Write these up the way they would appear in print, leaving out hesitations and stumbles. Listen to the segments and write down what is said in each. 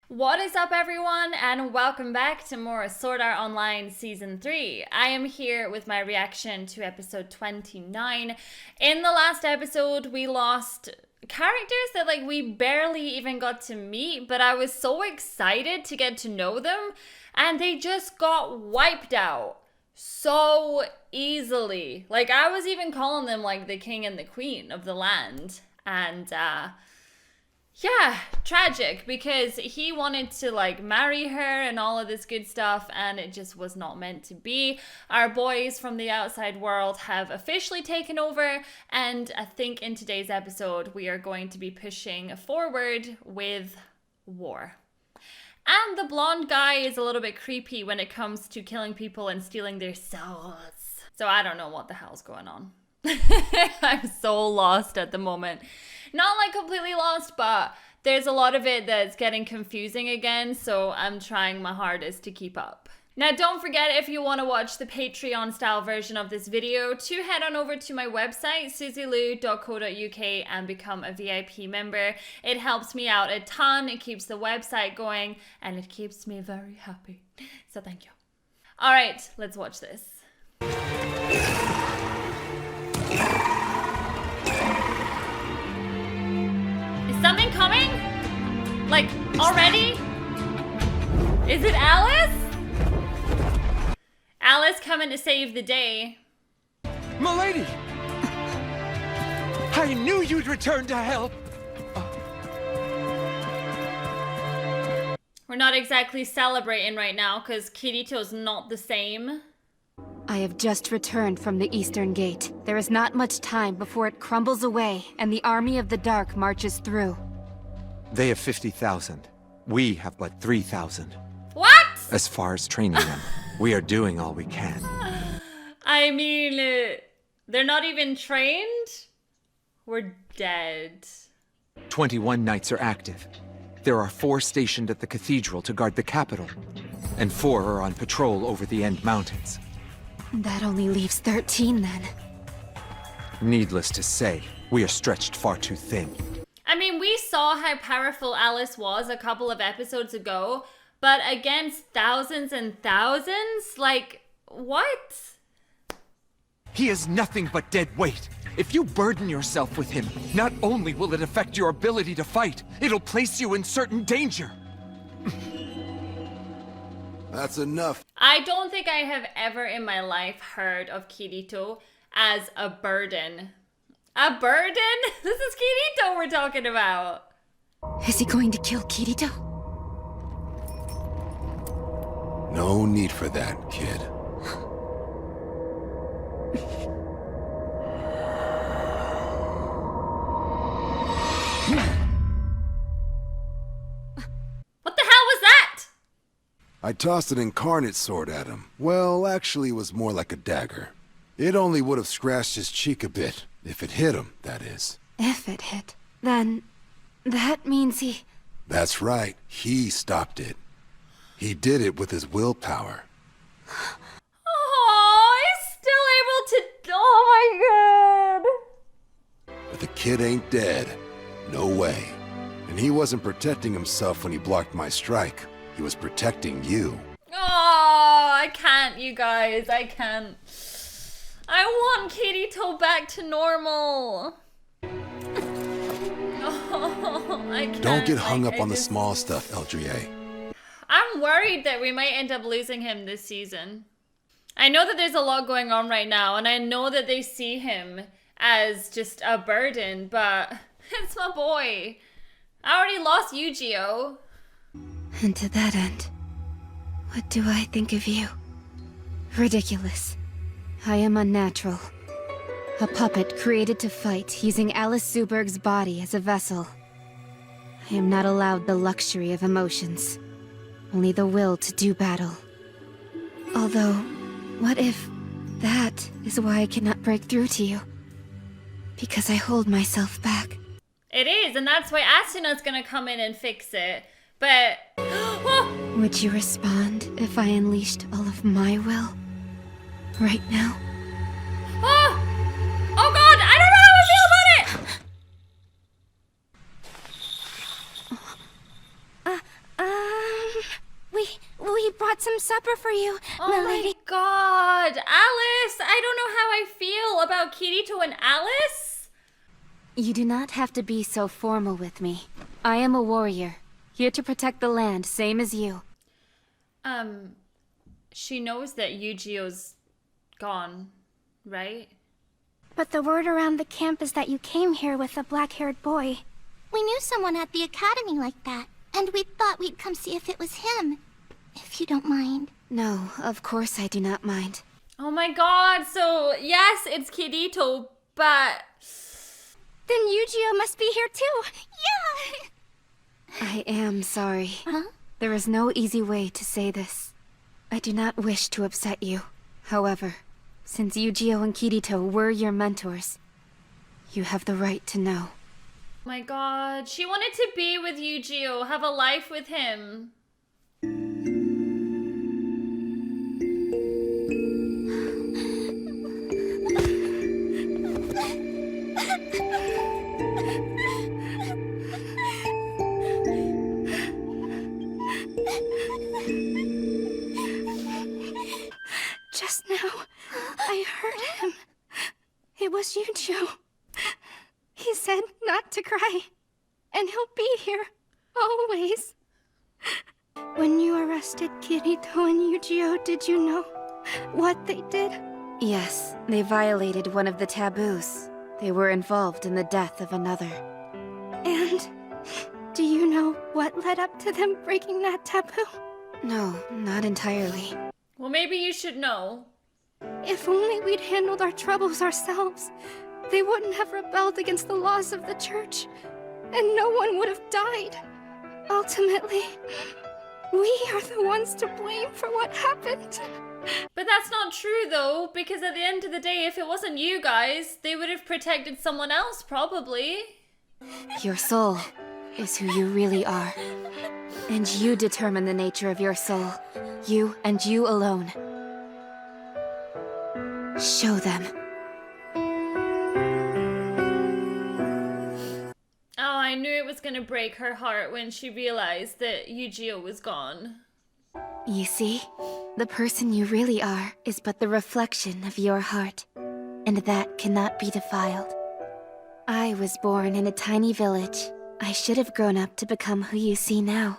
What is up, everyone, and welcome back to more Sword Art Online Season 3. I am here with my reaction to episode 29. In the last episode, we lost characters that we barely even got to meet, but I was so excited to get to know them, and they just got wiped out so easily. I was even calling them the king and the queen of the land, and yeah, tragic, because he wanted to marry her and all of this good stuff, and it just was not meant to be. Our boys from the outside world have officially taken over, and I think in today's episode we are going to be pushing forward with war. And the blonde guy is a little bit creepy when it comes to killing people and stealing their souls. So I don't know what the hell's going on. I'm so lost at the moment. Not completely lost, but there's a lot of it that's getting confusing again, so I'm trying my hardest to keep up. Now, don't forget, if you want to watch the Patreon style version of this video, to head on over to my website, suzylu.co.uk, and become a VIP member. It helps me out a ton, it keeps the website going, and it keeps me very happy. So thank you. All right, let's watch this. Something coming? Already? Is it Alice? Alice coming to save the day. Milady! I knew you'd return to help! We're not exactly celebrating right now because Kirito's not the same. I have just returned from the Eastern Gate. There is not much time before it crumbles away and the Army of the Dark marches through. They have 50,000. We have but 3,000. What? As far as training them, we are doing all we can. I mean, they're not even trained? We're dead. 21 knights are active. There are 4 stationed at the cathedral to guard the capital, and 4 are on patrol over the End Mountains. That only leaves 13 then. Needless to say, we are stretched far too thin. I mean, we saw how powerful Alice was a couple of episodes ago, but against thousands and thousands? What? He is nothing but dead weight. If you burden yourself with him, not only will it affect your ability to fight, it'll place you in certain danger. That's enough. I don't think I have ever in my life heard of Kirito as a burden. A burden? This is Kirito we're talking about. Is he going to kill Kirito? No need for that, kid. What the hell was that? I tossed an incarnate sword at him. Well, actually, it was more like a dagger. It only would have scratched his cheek a bit. If it hit him, that is. If it hit, then that means he... That's right. He stopped it. He did it with his willpower. Oh, he's still able to... Oh my god. But the kid ain't dead. No way. And he wasn't protecting himself when he blocked my strike. He was protecting you. Oh, I can't, you guys. I can't. I want Kirito back to normal. Oh, I can't. Don't get hung up on the small stuff, Eldrie. I'm worried that we might end up losing him this season. I know that there's a lot going on right now, and I know that they see him as just a burden, but it's my boy. I already lost Yu-Gi-Oh! And to that end, what do I think of you? Ridiculous. I am unnatural. A puppet created to fight, using Alice Zuberg's body as a vessel. I am not allowed the luxury of emotions, only the will to do battle. Although, what if that is why I cannot break through to you? Because I hold myself back. It is, and that's why Asuna's gonna come in and fix it. But... Would you respond if I unleashed all of my will? Right now? Oh! Oh god! I don't know how I feel about it! brought some supper for you, Oh milady. my god, Alice! I don't know how I feel about Kirito and Alice. You do not have to be so formal with me. I am a warrior, here to protect the land, same as you. She knows that Yu-Gi-Oh's gone, right? But the word around the camp is that you came here with a black-haired boy. We knew someone at the academy like that, and we thought we'd come see if it was him. If you don't mind. No, of course I do not mind. Oh my god, so yes, it's Kirito, but... Then Yu-Gi-Oh must be here too. Yeah! I am sorry. Huh? There is no easy way to say this. I do not wish to upset you. However, since Yu-Gi-Oh and Kirito were your mentors, you have the right to know. Oh my god, she wanted to be with Yu-Gi-Oh, have a life with him. Just now, I heard him. It was Yu-Gi-Oh. He said not to cry, and he'll be here, always. When you arrested Kirito and Yu-Gi-Oh, did you know what they did? Yes, they violated one of the taboos. They were involved in the death of another. And do you know what led up to them breaking that taboo? No, not entirely. Well, maybe you should know. If only we'd handled our troubles ourselves, they wouldn't have rebelled against the laws of the church, and no one would have died. Ultimately, we are the ones to blame for what happened. But that's not true though, because at the end of the day, if it wasn't you guys, they would have protected someone else, probably. Your soul is who you really are. And you determine the nature of your soul. You and you alone. Show them. Oh, I knew it was gonna break her heart when she realized that Yu-Gi-Oh was gone. You see, the person you really are is but the reflection of your heart, and that cannot be defiled. I was born in a tiny village. I should have grown up to become who you see now.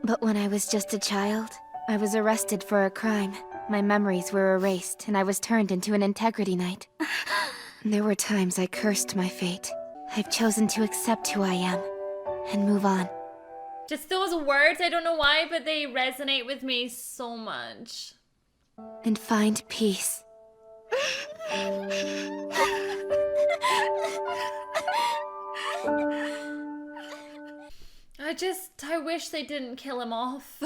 But when I was just a child, I was arrested for a crime. My memories were erased, and I was turned into an integrity knight. There were times I cursed my fate. I've chosen to accept who I am, and move on. Just those words, I don't know why, but they resonate with me so much. And find peace. I wish they didn't kill him off.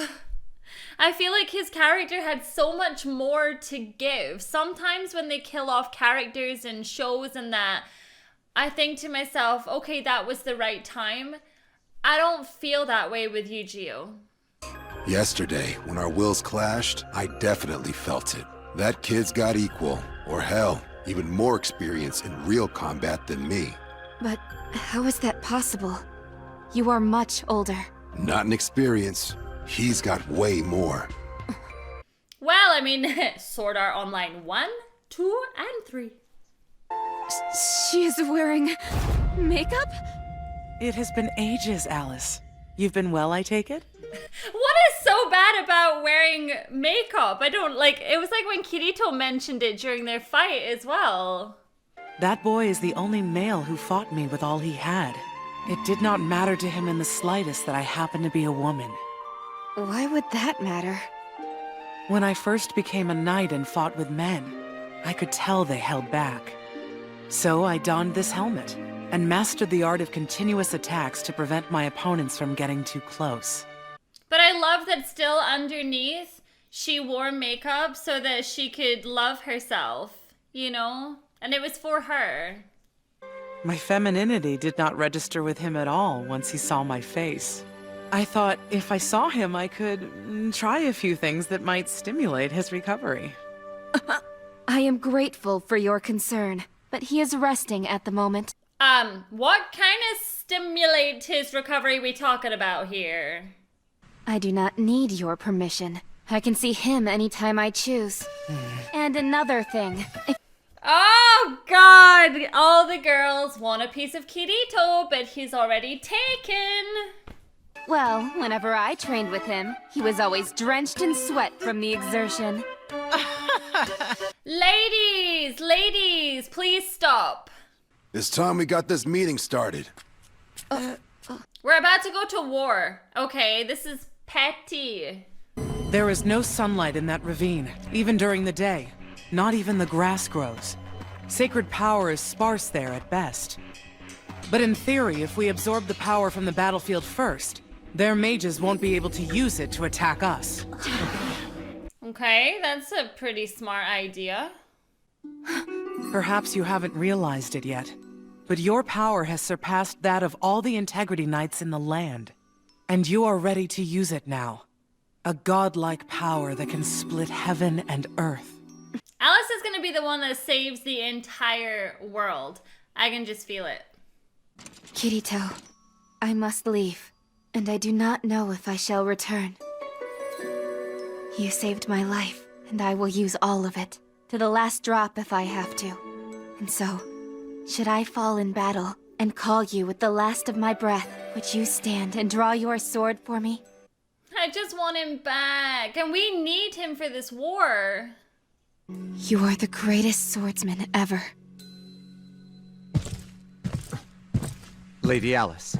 I feel like his character had so much more to give. Sometimes when they kill off characters in shows and that, I think to myself, okay, that was the right time. I don't feel that way with Yu-Gi-Oh. Yesterday, when our wills clashed, I definitely felt it. That kid's got equal, or hell, even more experience in real combat than me. But how is that possible? You are much older. Not in experience. He's got way more. Well, I mean, Sword Art Online 1, 2, and 3. She is wearing makeup? It has been ages, Alice. You've been well, I take it? What is so bad about wearing makeup? I don't like, it was like when Kirito mentioned it during their fight as well. That boy is the only male who fought me with all he had. It did not matter to him in the slightest that I happen to be a woman. Why would that matter? When I first became a knight and fought with men, I could tell they held back. So I donned this helmet and mastered the art of continuous attacks to prevent my opponents from getting too close. But I love that still underneath, she wore makeup so that she could love herself, you know? And it was for her. My femininity did not register with him at all once he saw my face. I thought if I saw him, I could try a few things that might stimulate his recovery. I am grateful for your concern, but he is resting at the moment. What kind of stimulate his recovery we talking about here? I do not need your permission. I can see him anytime I choose. And another thing, Oh god! All the girls want a piece of Kirito, but he's already taken. well, whenever I trained with him, he was always drenched in sweat from the exertion. Ladies, please stop. It's time we got this meeting started. We're about to go to war. Okay, this is petty. There is no sunlight in that ravine, even during the day. Not even the grass grows. Sacred power is sparse there at best. But in theory, if we absorb the power from the battlefield first, their mages won't be able to use it to attack us. Okay, that's a pretty smart idea. Perhaps you haven't realized it yet, but your power has surpassed that of all the Integrity Knights in the land. And you are ready to use it now. A godlike power that can split heaven and earth. Alice is gonna be the one that saves the entire world. I can just feel it. Kirito, I must leave, and I do not know if I shall return. You saved my life, and I will use all of it, to the last drop if I have to. And so, should I fall in battle, and call you with the last of my breath, would you stand and draw your sword for me? I just want him back, and we need him for this war. You are the greatest swordsman ever. Lady Alice.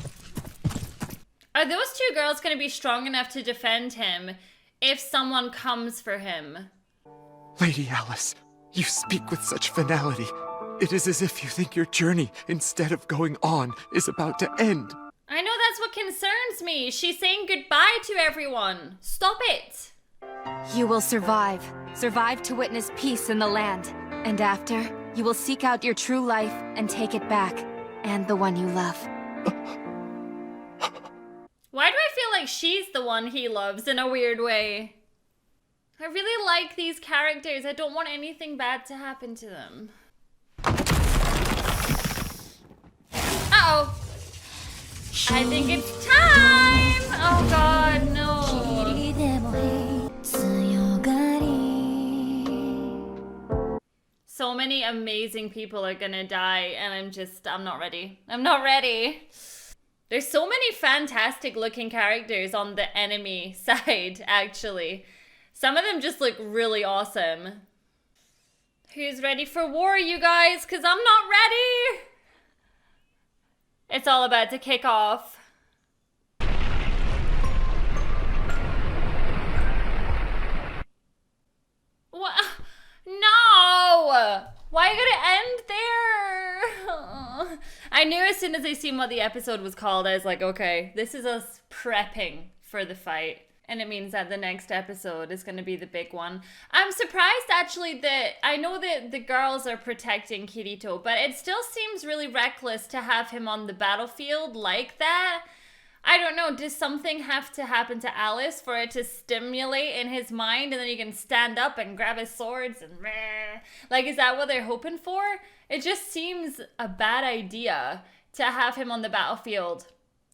Are those two girls gonna be strong enough to defend him if someone comes for him? Lady Alice, you speak with such finality. It is as if you think your journey, instead of going on, is about to end. I know that's what concerns me. She's saying goodbye to everyone. Stop it. You will survive. Survive to witness peace in the land. And after, you will seek out your true life and take it back. And the one you love. Why do I feel like she's the one he loves in a weird way? I really like these characters. I don't want anything bad to happen to them. Uh-oh. I think it's time! Oh god, no. So many amazing people are gonna die, and I'm not ready. I'm not ready. There's so many fantastic looking characters on the enemy side, actually. Some of them just look really awesome. Who's ready for war, you guys? Because I'm not ready! It's all about to kick off. What? No! Why could it end there? I knew as soon as I seen what the episode was called, I was like, okay, this is us prepping for the fight. And it means that the next episode is going to be the big one. I'm surprised, actually, that I know that the girls are protecting Kirito, but it still seems really reckless to have him on the battlefield like that. I don't know, does something have to happen to Alice for it to stimulate in his mind and then he can stand up and grab his swords and meh? Like, is that what they're hoping for? It just seems a bad idea to have him on the battlefield,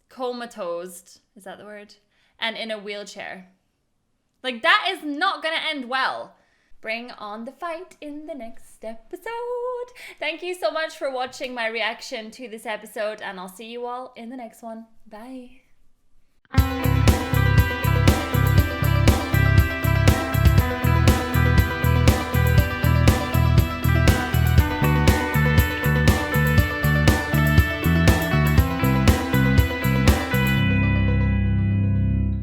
comatose, is that the word? And in a wheelchair. Like, that is not gonna end well. Bring on the fight in the next episode. Thank you so much for watching my reaction to this episode, and I'll see you all in the next one. Bye.